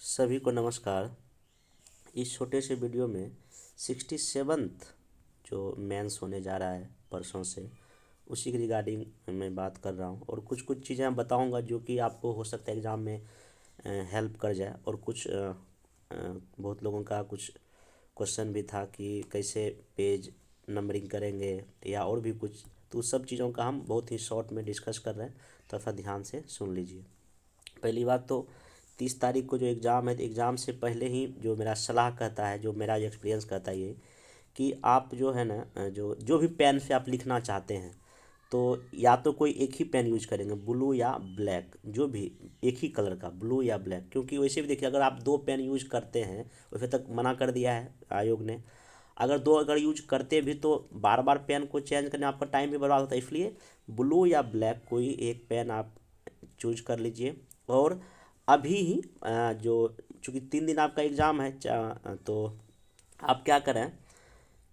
सभी को नमस्कार। इस छोटे से वीडियो में 67th जो मेंस होने जा रहा है परसों से, उसी के रिगार्डिंग मैं बात कर रहा हूँ और कुछ कुछ चीज़ें बताऊँगा जो कि आपको हो सकता है एग्ज़ाम में हेल्प कर जाए। और कुछ बहुत लोगों का कुछ क्वेश्चन भी था कि कैसे पेज नंबरिंग करेंगे या और भी कुछ, तो उस सब चीज़ों का हम बहुत ही शॉर्ट में डिस्कस कर रहे हैं, तो थोड़ा ध्यान से सुन लीजिए। पहली बात तो 30 तारीख को जो एग्ज़ाम है, तो एग्ज़ाम से पहले ही जो मेरा सलाह कहता है, जो मेरा एक्सपीरियंस कहता है ये कि आप जो है ना, जो जो भी पेन से आप लिखना चाहते हैं, तो या तो कोई एक ही पेन यूज करेंगे, ब्लू या ब्लैक, जो भी एक ही कलर का ब्लू या ब्लैक। क्योंकि वैसे भी देखिए, अगर आप दो पेन यूज करते हैं, वैसे तक मना कर दिया है आयोग ने, अगर दो अगर यूज करते भी तो बार बार पेन को चेंज करने आपका टाइम भी बर्बाद होता है। इसलिए ब्लू या ब्लैक कोई एक पेन आप चूज कर लीजिए। और अभी ही जो चूँकि 3 दिन आपका एग्ज़ाम है, तो आप क्या करें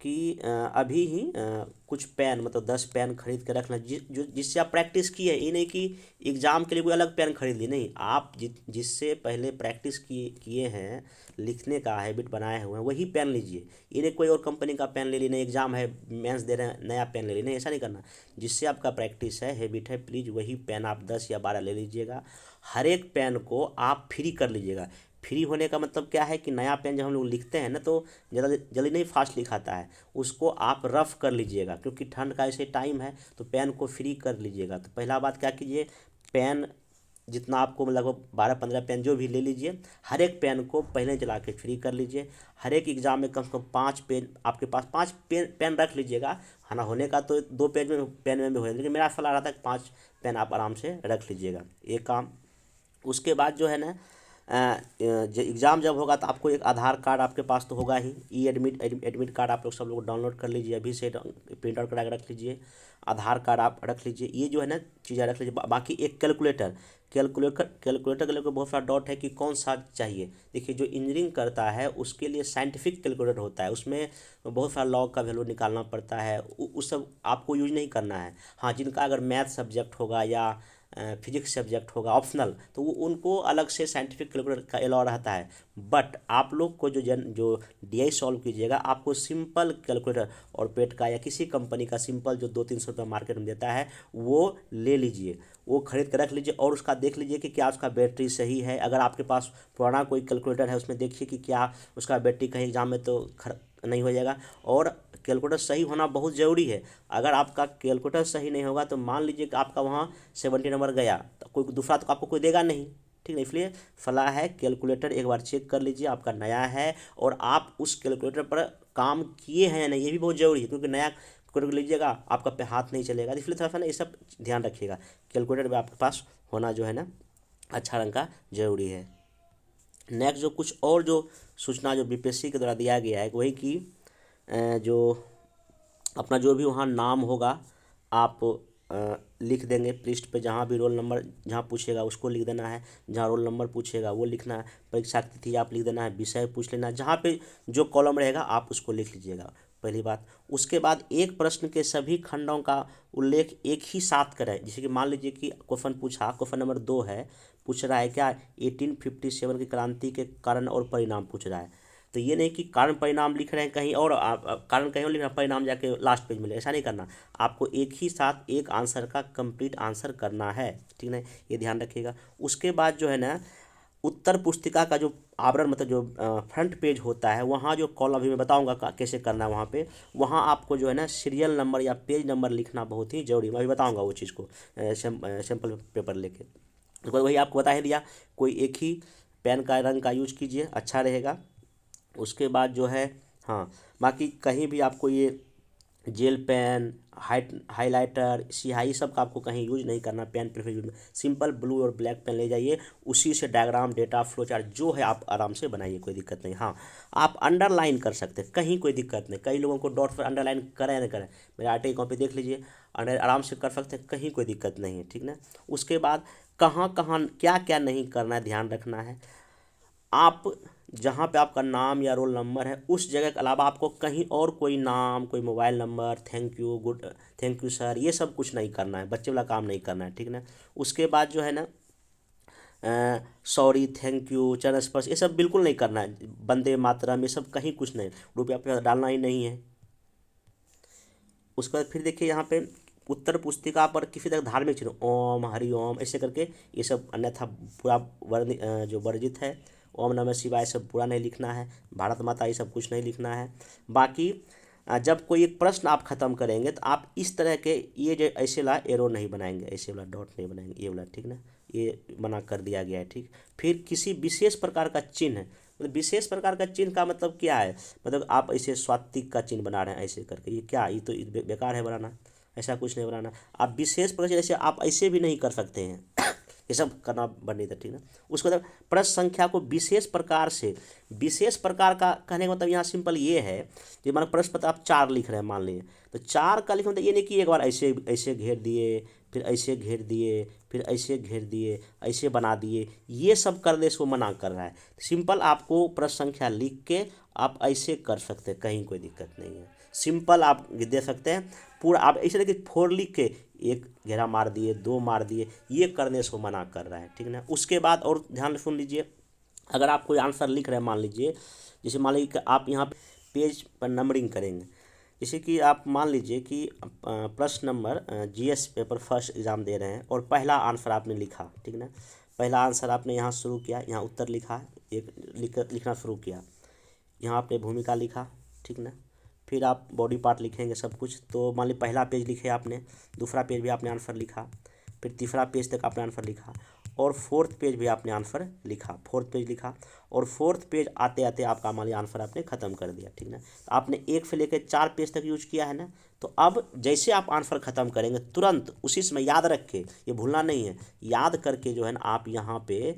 कि अभी ही कुछ पेन, मतलब 10 पेन खरीद के रख लें, जिससे आप प्रैक्टिस की है। ये नहीं कि एग्ज़ाम के लिए कोई अलग पेन खरीद ली, नहीं, आप जिससे पहले प्रैक्टिस किए हैं, लिखने का हैबिट बनाए हुए हैं, वही पेन लीजिए। ये नहीं कोई और कंपनी का पेन ले ली, नहीं एग्ज़ाम है मेंस दे रहे हैं नया पेन ले ली, नहीं, ऐसा नहीं करना। जिससे आपका प्रैक्टिस है, हैबिट है, प्लीज़ वही पेन आप 10 या 12 ले लीजिएगा। हर एक पेन को आप फ्री कर लीजिएगा। फ्री होने का मतलब क्या है कि नया पेन जब हम लोग लिखते हैं ना, तो ज़्यादा जल्दी नहीं फास्ट लिखाता है, उसको आप रफ़ कर लीजिएगा। क्योंकि ठंड का ऐसे टाइम है, तो पेन को फ्री कर लीजिएगा। तो पहला बात क्या कीजिए, पेन जितना आपको लगभग 12-15 पेन जो भी ले लीजिए, हर एक पेन को पहले जला के फ्री कर लीजिए। हर एक एग्ज़ाम में कम से कम 5 पेन आपके पास, 5 पेन रख लीजिएगा। हाँ ना, होने का तो 2 पेन में भी हो जाए, लेकिन मेरा सलाह रहा था कि 5 पेन आप आराम से रख लीजिएगा, ये काम। उसके बाद जो है ना, जो एग्ज़ाम जब होगा तो आपको एक आधार कार्ड आपके पास तो होगा ही, ई एडमिट कार्ड आप लोग सब लोग डाउनलोड कर लीजिए, अभी से प्रिंट आउट करा के रख लीजिए। आधार कार्ड आप रख लीजिए, ये जो है ना चीज़ें रख लीजिए। बाकी एक कैलकुलेटर के लिए बहुत सारा डाउट है कि कौन सा चाहिए। देखिए, जो इंजीनियरिंग करता है उसके लिए साइंटिफिक कैलकुलेटर होता है, उसमें बहुत सारा लॉग का वैल्यू निकालना पड़ता है, उस सब आपको यूज नहीं करना है। हाँ, जिनका अगर मैथ सब्जेक्ट होगा या फिजिक्स सब्जेक्ट होगा ऑप्शनल, तो वो उनको अलग से साइंटिफिक कैलकुलेटर का अलाउ रहता है। बट आप लोग को जो डीआई सॉल्व कीजिएगा, आपको सिंपल कैलकुलेटर और पेट का या किसी कंपनी का सिंपल जो 200-300 रुपये मार्केट में देता है, वो ले लीजिए, वो खरीद कर रख लीजिए। और उसका देख लीजिए कि क्या उसका बैटरी सही है। अगर आपके पास पुराना कोई कैलकुलेटर है, उसमें देखिए कि क्या उसका बैटरी कहीं एग्जाम में तो नहीं हो जाएगा। और कैलकुलेटर सही होना बहुत ज़रूरी है। अगर आपका कैलकुलेटर सही नहीं होगा, तो मान लीजिए कि आपका वहाँ 70 नंबर गया, तो कोई दूसरा तो आपको कोई देगा नहीं, ठीक है। इसलिए सलाह है, कैलकुलेटर एक बार चेक कर लीजिए, आपका नया है और आप उस कैलकुलेटर पर काम किए हैं या नहीं, ये भी बहुत ज़रूरी है। क्योंकि नया कैलकुलेटर लीजिएगा, आपका पे हाथ नहीं चलेगा। इसलिए थोड़ा सा ना ये सब ध्यान रखिएगा, कैलकुलेटर भी आपके पास होना जो है ना अच्छा रंग का ज़रूरी है। नेक्स्ट जो कुछ और जो सूचना जो बीपीएससी के द्वारा दिया गया है, वही कि जो अपना जो भी वहाँ नाम होगा, आप लिख देंगे पृष्ठ पे, जहाँ भी रोल नंबर जहाँ पूछेगा उसको लिख देना है, जहाँ रोल नंबर पूछेगा वो लिखना है, परीक्षा की तिथि आप लिख देना है, विषय पूछ लेना है, जहाँ पे जो कॉलम रहेगा आप उसको लिख लीजिएगा, पहली बात। उसके बाद एक प्रश्न के सभी खंडों का उल्लेख एक ही साथ करें। जैसे कि मान लीजिए कि क्वेश्चन नंबर 2 है, पूछ रहा है क्या 1857 की क्रांति के कारण और परिणाम पूछ रहा है। तो ये नहीं कि कारण परिणाम लिख रहे हैं कहीं और, कारण कहीं और लिख रहे हैं, परिणाम जाके लास्ट पेज में, ऐसा नहीं करना। आपको एक ही साथ एक आंसर का कंप्लीट आंसर करना है, ठीक है, ये ध्यान रखिएगा। उसके बाद जो है ना, उत्तर पुस्तिका का जो आवरण, मतलब जो फ्रंट पेज होता है, वहाँ जो कॉलम, अभी मैं बताऊंगा कैसे करना है वहाँ पे, वहाँ आपको जो है ना सीरियल नंबर या पेज नंबर लिखना बहुत ही जरूरी है। मैं अभी बताऊंगा वो चीज़ को सैम्पल पेपर लेके। तो वही आपको बता ही दिया, कोई एक ही पेन का रंग का यूज कीजिए, अच्छा रहेगा। उसके बाद जो है, हाँ, बाकी कहीं भी आपको ये जेल पेन, हाइलाइटर, स्याही सब का आपको कहीं यूज नहीं करना। Pen prefer use, simple blue और ब्लैक पेन ले जाइए, उसी से डायग्राम, डेटा, फ्लो चार्ट जो है आप आराम से बनाइए, कोई दिक्कत नहीं। हाँ, आप अंडरलाइन कर सकते हैं, कहीं कोई दिक्कत नहीं। कई लोगों को डॉट पर अंडरलाइन करें ना करें, मेरे आर्टिकल की कॉपी देख लीजिए, अंडर आराम से कर सकते हैं, कहीं कोई दिक्कत नहीं है, ठीक ना। उसके बाद कहाँ कहाँ क्या क्या नहीं करना है, ध्यान रखना है। आप जहाँ पे आपका नाम या रोल नंबर है, उस जगह के अलावा आपको कहीं और कोई नाम, कोई mobile number, thank you sir, ये सब कुछ नहीं करना है, बच्चे वाला काम नहीं करना है, ठीक ना। उसके बाद जो है ना, सॉरी, थैंक यू, चरण स्पर्श, ये सब बिल्कुल नहीं करना है। वंदे मातरम, ये सब कहीं कुछ नहीं, रुपया पे डालना ही नहीं है। उसके बाद फिर देखिए यहाँ पे उत्तर पुस्तिका पर किसी तरह धार्मिक चिन्ह, ओम, हरि ओम, ऐसे करके ये सब अन्यथा पूरा जो वर्जित है। ओम नमः शिवाय सब पूरा नहीं लिखना है। भारत माता ये सब कुछ नहीं लिखना है। बाकी जब कोई एक प्रश्न आप खत्म करेंगे तो आप इस तरह के ये जो ऐसे वाला एरो नहीं बनाएंगे, ऐसे वाला डॉट नहीं बनाएंगे, ये वाला, ठीक ना, ये मना कर दिया गया है, ठीक। फिर किसी विशेष प्रकार का चिन्ह, मतलब विशेष प्रकार का चिन्ह का मतलब क्या है, मतलब आप ऐसे स्वातिक का चिन्ह बना रहे हैं ऐसे करके, ये क्या, ये तो बेकार है बनाना, ऐसा कुछ नहीं बनाना। आप विशेष प्रकार से, जैसे आप ऐसे भी नहीं कर सकते हैं ये सब करना बंद नहीं था, ठीक ना। उसके बाद प्रश्न संख्या को विशेष प्रकार से, विशेष प्रकार का कहने का मतलब यहाँ सिंपल ये है कि मान प्रश्न पत्र आप 4 लिख रहे हैं मान लीजिए, तो 4 का लिखने मतलब ये नहीं कि एक बार ऐसे ऐसे घेर दिए, फिर ऐसे घेर दिए, फिर ऐसे घेर दिए, ऐसे बना दिए, ये सब करने से वो मना कर रहा है। सिंपल आपको प्रश्न संख्या लिख के आप ऐसे कर सकते हैं, कहीं कोई दिक्कत नहीं है। सिंपल आप दे सकते हैं पूरा, आप ऐसे देखिए 4 लिख के एक घेरा मार दिए, 2 मार दिए, ये करने से वो मना कर रहा है, ठीक ना। उसके बाद और ध्यान सुन लीजिए, अगर आप कोई आंसर लिख रहे हैं मान लीजिए, जैसे मान लीजिए कि आप यहाँ पेज पर नंबरिंग करेंगे, जैसे कि आप मान लीजिए कि प्रश्न number GS paper first exam दे रहे हैं और पहला आंसर आपने लिखा, ठीक ना। पहला आंसर आपने यहाँ शुरू किया, यहाँ उत्तर लिखा, एक लिखना शुरू किया, यहाँ आपने भूमिका लिखा, ठीक ना। फिर आप बॉडी पार्ट लिखेंगे सब कुछ, तो मान लीजिए पहला पेज लिखे आपने, दूसरा पेज भी आपने आंसर लिखा, फिर तीसरा पेज तक आपने आंसर लिखा, और 4th पेज भी आपने आंसर लिखा, 4th पेज लिखा, और 4th पेज आते आते आपका मान लीजिए आंसर आपने ख़त्म कर दिया, ठीक ना। तो आपने 1 से लेकर 4 पेज तक यूज किया है ना। तो अब जैसे आप आंसर ख़त्म करेंगे तुरंत उसी समय याद रखें, ये भूलना नहीं है, याद करके जो है ना आप यहाँ पे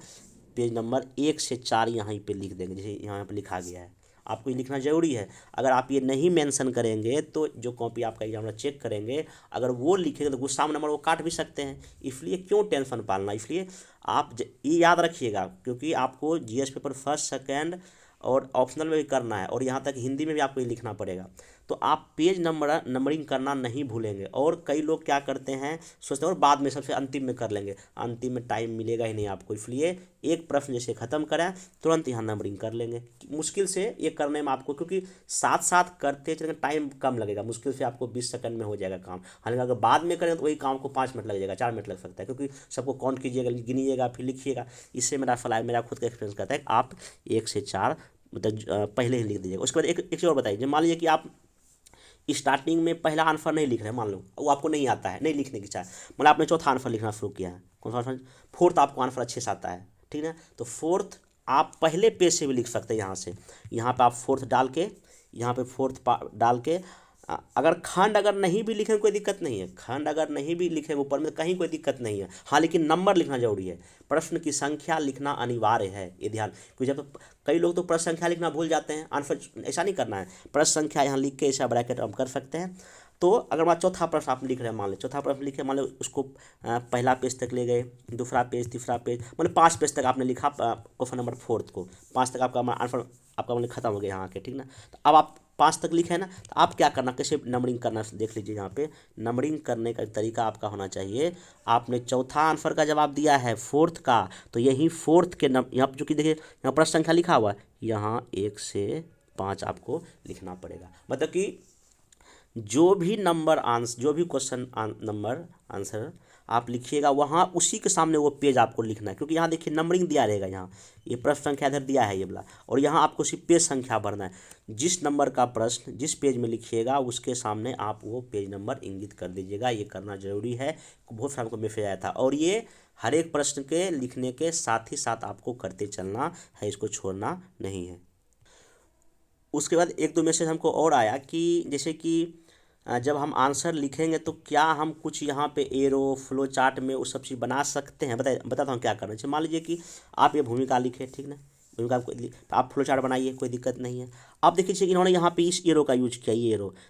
पेज नंबर 1 से 4 यहाँ पे लिख देंगे, जैसे यहाँ पे लिखा गया है। आपको ये लिखना ज़रूरी है। अगर आप ये नहीं मेंशन करेंगे तो जो कॉपी आपका एग्जामिनर चेक करेंगे, अगर वो लिखेंगे तो गुस्सा में नंबर वो काट भी सकते हैं। इसलिए क्यों टेंशन पालना, इसलिए आप ये याद रखिएगा, क्योंकि आपको जीएस पेपर फर्स्ट, सेकेंड और ऑप्शनल में भी करना है, और यहाँ तक हिंदी में भी आपको ये लिखना पड़ेगा। तो आप पेज नंबरिंग करना नहीं भूलेंगे। और कई लोग क्या करते हैं, सोचते हैं और बाद में सबसे अंतिम में कर लेंगे, अंतिम में टाइम मिलेगा ही नहीं आपको। इसलिए एक प्रश्न जैसे ख़त्म करें तुरंत यहाँ नंबरिंग कर लेंगे। मुश्किल से ये करने में आपको, क्योंकि साथ साथ करते चलेंगे टाइम कम लगेगा, मुश्किल से आपको 20 सेकंड में हो जाएगा काम। हालांकि अगर बाद में करें तो वही काम को 5 मिनट लग जाएगा, 4 मिनट लग सकता है, क्योंकि सबको काउंट कीजिएगा, गिनिएगा, फिर लिखिएगा। इससे मेरा सलाह, मेरा खुद का एक्सपीरियंस कहता है आप 1 से 4 मतलब पहले ही लिख दीजिएगा। उसके बाद एक चीज़ और बताइए, मान लीजिए कि आप स्टार्टिंग में पहला आंसर नहीं लिख रहे हैं, मान लो वो आपको नहीं आता है, नहीं लिखने की चाहे, मतलब आपने चौथा आंसर लिखना शुरू किया है, कौन सा आंसर, 4th आपको आंसर अच्छे से आता है, ठीक है। तो 4th आप पहले पेज से भी लिख सकते हैं, यहाँ से, यहाँ पे आप 4th डाल के, यहाँ पे 4th डाल के, अगर खंड अगर नहीं भी लिखें कोई दिक्कत नहीं है, खंड अगर नहीं भी लिखें ऊपर में कहीं कोई दिक्कत नहीं है। हाँ, लेकिन नंबर लिखना जरूरी है, प्रश्न की संख्या लिखना अनिवार्य है, ये ध्यान। क्योंकि जब कई लोग तो प्रश्न संख्या लिखना भूल जाते हैं, आंसर ऐसा नहीं करना है, प्रश्न संख्या यहाँ लिख के ऐसा ब्रैकेट हम कर सकते हैं। तो अगर मान चौथा प्रश्न आप लिख रहे हैं, मान लो चौथा प्रश्न लिखे, मान लो उसको पहला पेज तक ले गए, दूसरा पेज, तीसरा पेज, मतलब 5 पेज तक आपने लिखा क्वेश्चन नंबर 4th को, 5 तक आपका आंसर आपका मतलब खत्म हो गया यहाँ आके, ठीक ना। तो अब आप 5 तक लिखे ना, तो आप क्या करना, कैसे नंबरिंग करना देख लीजिए। यहाँ पे नंबरिंग करने का तरीका आपका होना चाहिए, आपने चौथा आंसर का जवाब दिया है 4th का, तो यही 4th के यहाँ जो कि देखिए यहाँ प्रश्न संख्या लिखा हुआ है, यहाँ 1 से 5 आपको लिखना पड़ेगा। मतलब कि जो भी नंबर आंसर, जो भी क्वेश्चन नंबर आंसर आप लिखिएगा वहाँ उसी के सामने वो पेज आपको लिखना है, क्योंकि यहाँ देखिए नंबरिंग दिया रहेगा, यहाँ ये प्रश्न संख्या इधर दिया है ये वाला, और यहाँ आपको सिर्फ पेज संख्या भरना है। जिस नंबर का प्रश्न जिस पेज में लिखिएगा उसके सामने आप वो पेज नंबर इंगित कर दीजिएगा, ये करना जरूरी है। बहुत सारा को मैसेज आया था, और ये हर एक प्रश्न के लिखने के साथ ही साथ आपको करते चलना है, इसको छोड़ना नहीं है। उसके बाद 1-2 मैसेज हमको और आया कि जैसे कि जब हम आंसर लिखेंगे तो क्या हम कुछ यहाँ पे एरो फ्लो चार्ट में वो सब चीज़ बना सकते हैं। बताता हूँ क्या करना चाहिए। मान लीजिए कि आप ये भूमिका लिखे, ठीक ना, भूमिका तो आप फ्लो चार्ट बनाइए, कोई दिक्कत नहीं है। अब देखिए इन्होंने यहाँ पे इस एरो का यूज किया,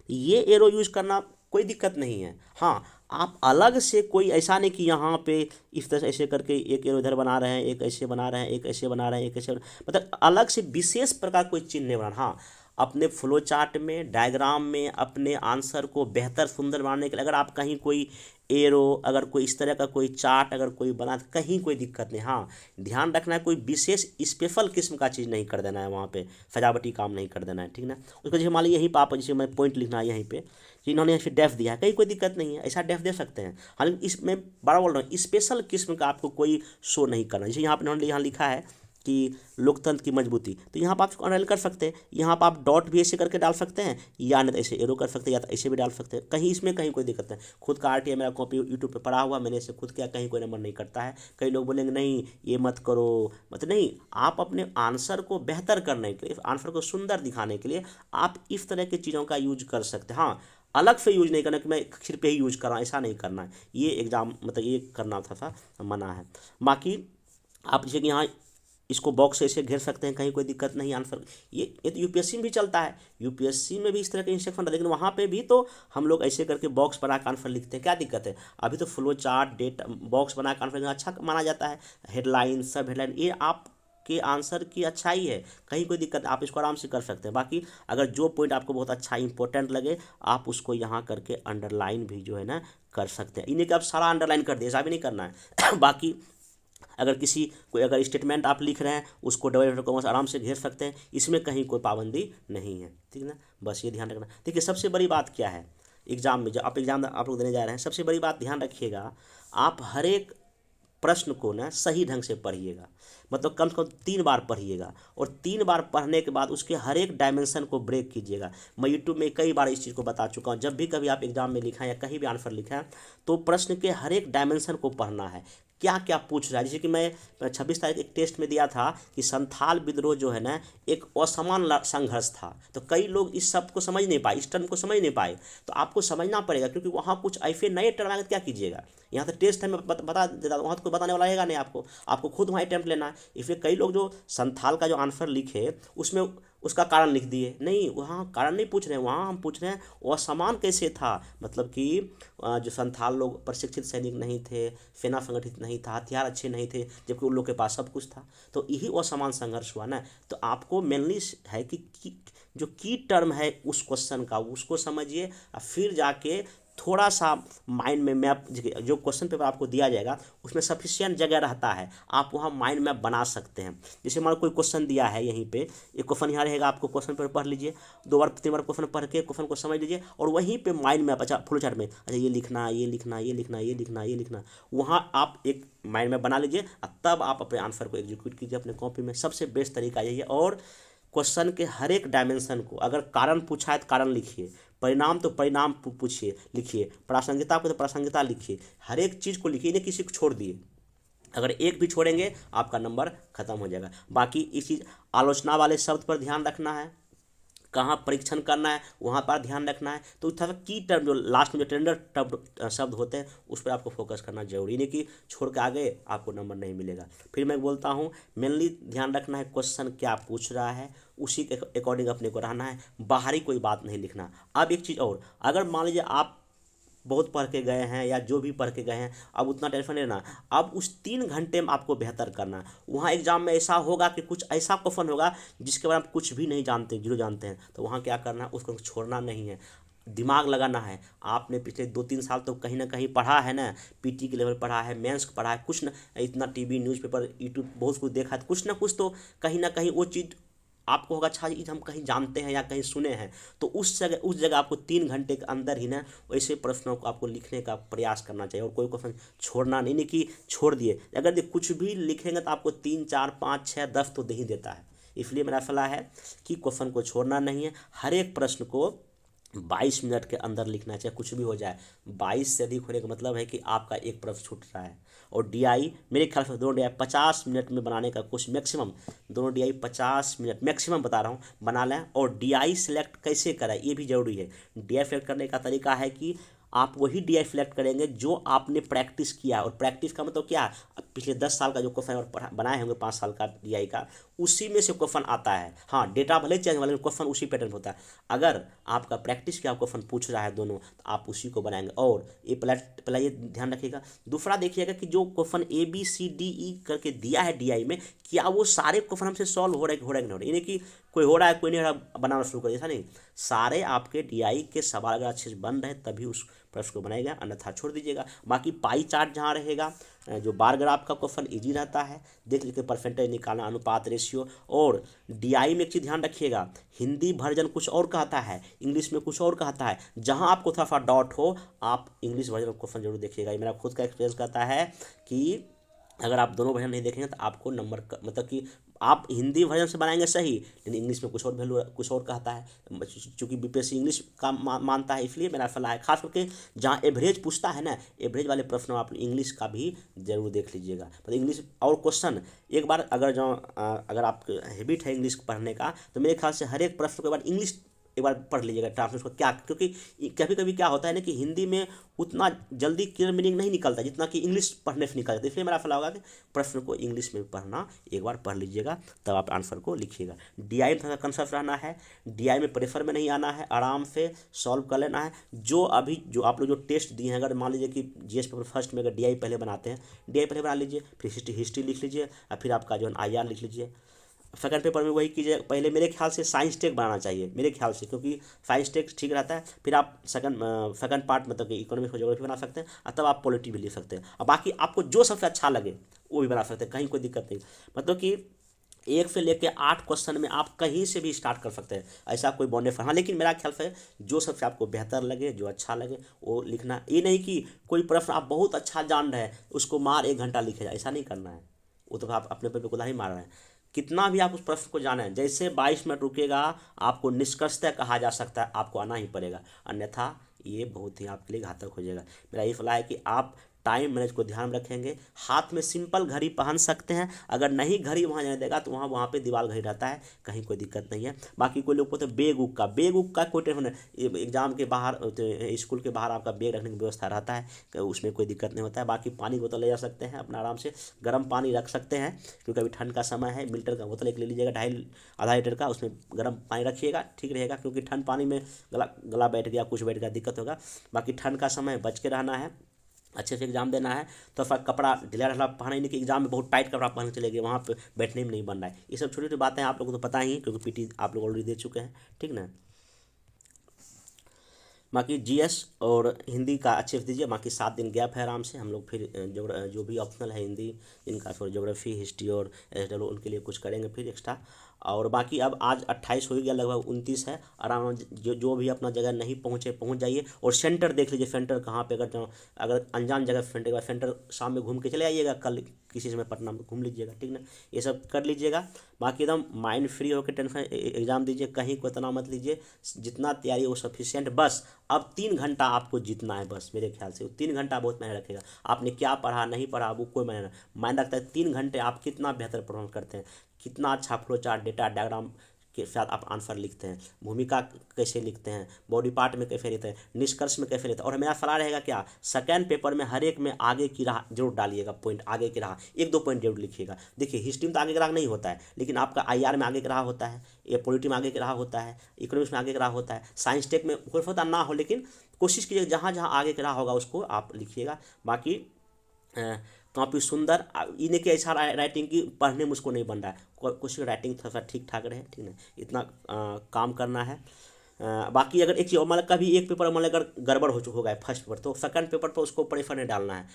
ये एरो यूज करना कोई दिक्कत नहीं है। हाँ, आप अलग से कोई ऐसा नहीं कि यहाँ पे इस तरह से ऐसे करके एक एरो इधर बना रहे हैं, एक ऐसे बना रहे हैं, एक ऐसे बना रहे हैं, एक ऐसे, मतलब अलग से विशेष प्रकार कोई चिन्ह नहीं बनाना। हाँ, अपने फ्लो चार्ट में, डायग्राम में अपने आंसर को बेहतर सुंदर बनाने के लिए अगर आप कहीं कोई एरो, अगर कोई इस तरह का कोई चार्ट अगर कोई बना, कहीं कोई दिक्कत नहीं। हाँ, ध्यान रखना है कोई विशेष स्पेशल किस्म का चीज़ नहीं कर देना है, वहाँ पे सजावटी काम नहीं कर देना है, ठीक ना। उसको जैसे मान लीजिए यहीं पर आप, जैसे मैं पॉइंट लिखना है यहीं पे कि इन्होंने यहाँ पे डेफ दिया है, कहीं कोई दिक्कत नहीं है, ऐसा डेफ दे सकते हैं। हालांकि इसमें बड़ा बोल रहा हूँ, स्पेशल किस्म का आपको कोई शो नहीं करना। जैसे यहाँ पर इन्होंने यहाँ लिखा है कि लोकतंत्र की मजबूती, तो यहाँ पर आप अनराइल कर सकते हैं। यहाँ पर आप डॉट भी ऐसे करके डाल सकते हैं, या नहीं तो ऐसे एरो कर सकते हैं, या तो ऐसे भी डाल सकते हैं। कहीं इसमें कहीं कोई दिक्कत नहीं। खुद का आरटीआई मेरा कॉपी यूट्यूब पे पढ़ा हुआ, मैंने इसे खुद किया, कहीं कोई नंबर नहीं करता है। कई लोग बोलेंगे नहीं ये मत करो, मतलब नहीं, आप अपने आंसर को बेहतर करने के लिए, आंसर को सुंदर दिखाने के लिए आप इस तरह की चीज़ों का यूज कर सकते हैं। हाँ, अलग से यूज नहीं करना कि मैं सिर्फ पे ही यूज कर रहा हूँ, ऐसा नहीं करना है। ये एग्जाम मतलब ये करना था मना है। बाकी आप जैसे कि यहाँ इसको बॉक्स से ऐसे घेर सकते हैं, कहीं कोई दिक्कत नहीं। आंसर ये तो यूपीएससी में भी चलता है, यूपीएससी में भी इस तरह के इंस्ट्रक्शन था, लेकिन वहाँ पे भी तो हम लोग ऐसे करके बॉक्स बना कर आंसर लिखते हैं, क्या दिक्कत है। अभी तो फ्लो चार्ट डेट बॉक्स बना कर आंसर अच्छा माना जाता है। हेडलाइन, सब हेडलाइन, ये आप के आंसर की अच्छाई है, कहीं कोई दिक्कत, आप इसको आराम से कर सकते हैं। बाकी अगर जो पॉइंट आपको बहुत अच्छा इंपॉर्टेंट लगे, आप उसको यहाँ करके अंडरलाइन भी जो है ना कर सकते हैं। इन्हें कि आप सारा अंडरलाइन कर दिए, ऐसा भी नहीं करना है। बाकी अगर किसी कोई अगर स्टेटमेंट आप लिख रहे हैं, उसको डबल इन्वर्टेड कॉमा से आराम से घेर सकते हैं, इसमें कहीं कोई पाबंदी नहीं है, ठीक है ना। बस ये ध्यान रखना। देखिए सबसे बड़ी बात क्या है एग्जाम में, जब आप एग्जाम आप लोग देने जा रहे हैं, सबसे बड़ी बात ध्यान रखिएगा, आप हर एक प्रश्न को ना सही ढंग से पढ़िएगा। मतलब कम से कम 3 बार पढ़िएगा, और 3 बार पढ़ने के बाद उसके हर एक डायमेंशन को ब्रेक कीजिएगा। मैं यूट्यूब में कई बार इस चीज़ को बता चुका हूँ। जब भी कभी आप एग्जाम में लिखा है या कहीं भी आंसर लिखा है, तो प्रश्न के हर एक डायमेंशन को पढ़ना है, क्या क्या पूछ रहा है। जैसे कि मैं 26 तारीख एक टेस्ट में दिया था कि संथाल विद्रोह जो है ना एक असमान संघर्ष था, तो कई लोग इस शब्द को समझ नहीं पाए, इस टर्म को समझ नहीं पाए। तो आपको समझना पड़ेगा, क्योंकि वहाँ कुछ ऐसे नए टर्म आएंगे, क्या कीजिएगा। यहाँ तो टेस्ट है, मैं बता देता हूँ, वहाँ तो कोई बताने वाला रहेगा नहीं, आपको खुद वहाँ अटैम्प्ट लेना है। इसलिए कई लोग जो संथाल का जो आंसर लिखे उसमें उसका कारण लिख दिए, नहीं, वहाँ कारण नहीं पूछ रहे हैं, वहाँ हम पूछ रहे हैं वो असमान कैसे था। मतलब कि जो संथाल लोग प्रशिक्षित सैनिक नहीं थे, सेना संगठित नहीं था, हथियार अच्छे नहीं थे, जबकि उन लोग के पास सब कुछ था। तो यही असमान संघर्ष हुआ ना। तो आपको मेनली है कि जो की टर्म है उस क्वेश्चन का, उसको समझिए, और फिर जाके थोड़ा सा माइंड में मैप, जो क्वेश्चन पेपर आपको दिया जाएगा उसमें सफिशिएंट जगह रहता है, आप वहाँ माइंड मैप बना सकते हैं। जैसे मान लो कोई क्वेश्चन दिया है यहीं पे, एक क्वेश्चन यहाँ रहेगा, आपको क्वेश्चन पेपर पढ़ लीजिए, 2 बार 3 बार क्वेश्चन पढ़ के क्वेश्चन को समझ लीजिए, और वहीं पे माइंड मैप, अच्छा फ्लो चार्ट में, अच्छा ये लिखना, ये लिखना, ये लिखना, ये लिखना, ये लिखना, वहाँ आप एक माइंड मैप बना लीजिए, तब आप अपने आंसर को एग्जीक्यूट कीजिए अपने कॉपी में। सबसे बेस्ट तरीका यही है। और क्वेश्चन के हर एक डायमेंशन को, अगर कारण पूछा है तो कारण लिखिए, परिणाम तो परिणाम पूछिए लिखिए, प्रासंगिकता को तो प्रासंगिकता लिखिए, हर एक चीज़ को लिखिए, इन्हें किसी को छोड़ दिए। अगर एक भी छोड़ेंगे आपका नंबर खत्म हो जाएगा। बाकी इस चीज़ आलोचना वाले शब्द पर ध्यान रखना है, कहाँ परीक्षण करना है वहाँ पर ध्यान रखना है। तो थोड़ा की टर्म जो लास्ट में जो टेंडर शब्द होते हैं उस पर आपको फोकस करना जरूरी, नहीं कि छोड़ के आगे आपको नंबर नहीं मिलेगा। फिर मैं बोलता हूँ मेनली ध्यान रखना है क्वेश्चन क्या पूछ रहा है, उसी के अकॉर्डिंग अपने को रहना है, बाहरी कोई बात नहीं लिखना। अब एक चीज़ और, अगर मान लीजिए आप बहुत पढ़ के गए हैं या जो भी पढ़ के गए हैं, अब उतना टेंशन नहीं लेना। अब उस 3 घंटे में आपको बेहतर करना है। वहाँ एग्जाम में ऐसा होगा कि कुछ ऐसा क्वेश्चन होगा जिसके बारे में कुछ भी नहीं जानते, जीरो जानते हैं, तो वहाँ क्या करना है, उसको छोड़ना नहीं है, दिमाग लगाना है। आपने पिछले 2-3 साल तो कहीं ना कहीं पढ़ा है ना, पीटी के लेवल पढ़ा है, मेंस को पढ़ा है, कुछ ना इतना टीवी न्यूज़पेपर यूट्यूब बहुत कुछ देखा है, कुछ ना कुछ तो कहीं ना कहीं वो चीज़ आपको होगा, अच्छा चीज़ हम कहीं जानते हैं या कहीं सुने हैं। तो उस जगह आपको 3 घंटे के अंदर ही ना वैसे प्रश्नों को आपको लिखने का प्रयास करना चाहिए, और कोई क्वेश्चन छोड़ना नहीं कि छोड़ दिए। अगर कुछ भी लिखेंगे तो आपको 3, 4, 5, 6, 10 तो दे ही देता है। इसलिए मेरा सलाह है कि क्वेश्चन को छोड़ना नहीं है, हर एक प्रश्न को 22 मिनट के अंदर लिखना चाहिए, कुछ भी हो जाए। 22 से अधिक होने का मतलब है कि आपका एक प्रश्न छूट रहा है। और डीआई मेरे ख्याल से दोनों डीआई 50 मिनट में बनाने का कोशिश, मैक्सिमम दोनों डीआई 50 मिनट मैक्सिमम बता रहा हूँ बना लें। और डीआई सिलेक्ट कैसे करें ये भी जरूरी है। डीआई सिलेक्ट करने का तरीका है कि आप वही डीआई सिलेक्ट करेंगे जो आपने प्रैक्टिस किया, और प्रैक्टिस का मतलब क्या है, पिछले 10 साल का जो क्वेश्चन बनाए होंगे 5 साल का डीआई का, उसी में से क्वेश्चन आता है। हाँ, डेटा भले चेंज वाले क्वेश्चन उसी पैटर्न होता है। अगर आपका प्रैक्टिस किया क्वेश्चन पूछ रहा है दोनों, तो आप उसी को बनाएंगे। और ये पहला ये ध्यान रखिएगा। दूसरा देखिएगा कि जो क्वेश्चन ABCDE करके दिया है डीआई में, क्या वो सारे क्वेश्चन हमसे सॉल्व हो रहे नहीं हो रहे, यानी कि कोई हो रहा है कोई नहीं हो रहा बनाना शुरू कर, ऐसा नहीं। सारे आपके डीआई के सवाल अगर अच्छे से बन रहे तभी उस प्रश्न को बनाइएगा, अन्यथा छोड़ दीजिएगा। बाकी पाई चार्ट जहाँ रहेगा, जो बार ग्राफ का क्वेश्चन ईजी रहता है, देख लीजिए परसेंटेज निकालना, अनुपात, रेशियो। और डीआई में एक चीज़ ध्यान रखिएगा, हिंदी वर्जन कुछ और कहता है, इंग्लिश में कुछ और कहता है। जहाँ आपको थोड़ा सा डाउट हो आप इंग्लिश वर्जन क्वेश्चन जरूर देखिएगा। ये मेरा खुद का एक्सपीरियंस कहता है कि अगर आप दोनों वर्जन नहीं देखेंगे तो आपको नंबर मतलब कि आप हिंदी वर्जन से बनाएंगे सही, लेकिन इंग्लिश में कुछ और वैल्यू कुछ और कहता है। चूँकि बीपीएससी इंग्लिश का मानता है, इसलिए मेरा सलाह है, खास करके जहाँ एवरेज पूछता है ना, एवरेज वाले प्रश्न आप इंग्लिश का भी जरूर देख लीजिएगा। मतलब इंग्लिश और क्वेश्चन एक बार अगर आप हैबिट है इंग्लिश पढ़ने का, तो मेरे ख्याल से हर एक प्रश्न को एक बार इंग्लिश एक बार पढ़ लीजिएगा ट्रांसलेट को क्या, क्योंकि कभी कभी क्या होता है ना कि हिंदी में उतना जल्दी क्लियर मीनिंग नहीं निकलता जितना कि इंग्लिश पढ़ने से निकल जाता है। इसलिए मेरा सलाह होगा कि प्रश्न को इंग्लिश में पढ़ना एक बार पढ़ लीजिएगा, तब आप आंसर को लिखिएगा। डीआई में थोड़ा कंसेप्ट रहना है, डीआई में प्रेफर में नहीं आना है, आराम से सॉल्व कर लेना है। जो आप लोग जो टेस्ट दिए हैं, अगर मान लीजिए कि जीएस पेपर फर्स्ट में अगर डीआई पहले बनाते हैं, डीआई पहले बना लीजिए, फिर हिस्ट्री लिख लीजिए, और फिर आपका जो है आईआर लिख लीजिए। सेकंड पेपर में वही कीजिए, पहले मेरे ख्याल से साइंस टेक बनाना चाहिए मेरे ख्याल से, क्योंकि साइंस टेक ठीक रहता है। फिर आप सेकंड पार्ट मतलब कि इकोनॉमिक्स और ज्योग्राफी बना सकते हैं, और तब आप पॉलिटी भी लिख सकते हैं। और बाकी आपको जो सबसे अच्छा लगे वो भी बना सकते हैं, कहीं कोई दिक्कत नहीं। मतलब कि 1 से लेकर 8 क्वेश्चन में आप कहीं से भी स्टार्ट कर सकते हैं, ऐसा कोई बॉन्डे हाँ। लेकिन मेरा ख्याल से जो सबसे आपको बेहतर लगे, जो अच्छा लगे वो लिखना। ये नहीं कि कोई प्रश्न आप बहुत अच्छा जान रहे हैं उसको मार 1 घंटा लिखे जाए, ऐसा नहीं करना है। वो तो आप अपने पे कुल्हाड़ी मार रहे हैं। कितना भी आप उस प्रश्न को जाने, जैसे 22 मिनट रुकेगा आपको निष्कर्षतः कहा जा सकता है आपको आना ही पड़ेगा, अन्यथा ये बहुत ही आपके लिए घातक हो जाएगा। मेरा ये सलाह है कि आप टाइम मैनेज को ध्यान रखेंगे। हाथ में सिंपल घड़ी पहन सकते हैं, अगर नहीं घड़ी वहाँ जाने देगा तो वहाँ पे दीवार घड़ी रहता है, कहीं कोई दिक्कत नहीं है। बाकी कोई लोग को तो बेग उग का कोई टेंशन नहीं, एग्जाम के बाहर स्कूल के बाहर आपका बेग रखने की व्यवस्था रहता है, उसमें कोई दिक्कत नहीं होता है। बाकी पानी की बोतल ले जा सकते हैं अपना, आराम से गर्म पानी रख सकते हैं, क्योंकि अभी ठंड का समय है। मिल्टर का बोतल एक ले लीजिएगा, आधा लीटर का, उसमें गर्म पानी रखिएगा, ठीक रहेगा। क्योंकि ठंड पानी में गला बैठ गया, कुछ बैठ गया, दिक्कत होगा। बाकी ठंड का समय बच के रहना है, अच्छे से एग्जाम देना है। तो फिर कपड़ा ढीला ढाला पहना ही नहीं कि एग्जाम में बहुत टाइट कपड़ा पहन चले गए, वहाँ पे बैठने में नहीं बन रहा है। ये सब छोटी छोटी बातें आप लोगों को तो पता ही, क्योंकि पीटी आप लोग ऑलरेडी दे चुके हैं, ठीक ना। बाकी जीएस और हिंदी का अच्छे से दीजिए। बाकी 7 दिन गैप है, आराम से हम लोग फिर जो भी ऑप्शनल है हिंदी, इनका थोड़ा ज्योग्राफी, हिस्ट्री और एसडब्ल्यू उनके लिए कुछ करेंगे फिर एक्स्ट्रा। और बाकी अब आज 28 हो गया, लगभग 29 है। आराम जो भी अपना जगह नहीं पहुँच जाइए, और सेंटर देख लीजिए सेंटर कहाँ पे। अगर अनजान जगह सेंटर शाम में घूम के चले आइएगा, कल किसी समय पटना में घूम लीजिएगा, ठीक ना। ये सब कर लीजिएगा। बाकी एकदम माइंड फ्री होकर टेंशन एग्जाम दीजिए, कहीं को इतना मत लीजिए, जितना तैयारी वो सफिशिएंट। बस अब 3 घंटा आपको जीतना है, बस मेरे ख्याल से 3 घंटा बहुत मायने रखेगा। आपने क्या पढ़ा नहीं पढ़ा वो कोई मायने रखता है। 3 घंटे आप कितना बेहतर परफॉर्म करते हैं, कितना अच्छा फ्लो चार्ट, डेटा डायग्राम के साथ आप आंसर लिखते हैं, भूमिका कैसे लिखते हैं, बॉडी पार्ट में कैसे लिखते हैं, निष्कर्ष में कैसे लिखते हैं। और मेरा सलाह रहेगा क्या, सेकंड पेपर में हर एक में आगे की राह जरूर डालिएगा, पॉइंट आगे की राह 1-2 पॉइंट जरूर लिखिएगा। देखिए हिस्ट्री में तो आगे की राह नहीं होता है, लेकिन आपका आईआर में आगे की राह होता है, या पॉलिटी में आगे की राह होता है, इकोनॉमिक्स में आगे की राह होता है, साइंस टेक में कोई होता ना हो, लेकिन कोशिश कीजिए जहाँ जहाँ आगे की राह होगा उसको आप लिखिएगा। बाकी काफ़ी सुंदर इन्हें की ऐसा राइटिंग की पढ़ने में उसको नहीं बन रहा है, कुछ राइटिंग थोड़ा सा ठीक ठाक रहे, ठीक है, इतना काम करना है। बाकी अगर एक चीज़ मतलब कभी एक पेपर मतलब अगर गड़बड़ हो गया फर्स्ट पेपर, तो सेकंड पेपर पर उसको प्रेफर नहीं डालना है।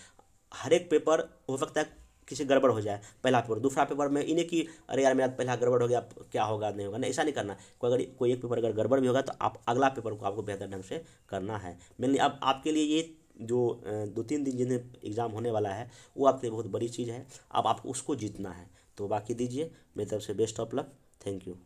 हर एक पेपर हो सकता है किसी गड़बड़ हो जाए, पहला पेपर दूसरा पेपर में इन्हें कि अरे यार मेरा पहला गड़बड़ हो गया, क्या होगा नहीं होगा, नहीं ऐसा नहीं करना। कोई एक पेपर अगर गड़बड़ भी होगा तो आप अगला पेपर को आपको बेहतर ढंग से करना है। मेनली अब आपके लिए ये जो 2-3 दिन जिन्हें एग्ज़ाम होने वाला है वो आपके लिए बहुत बड़ी चीज़ है, अब आप उसको जीतना है। तो बाकी दीजिए, मेरी तरफ से best of luck, thank you.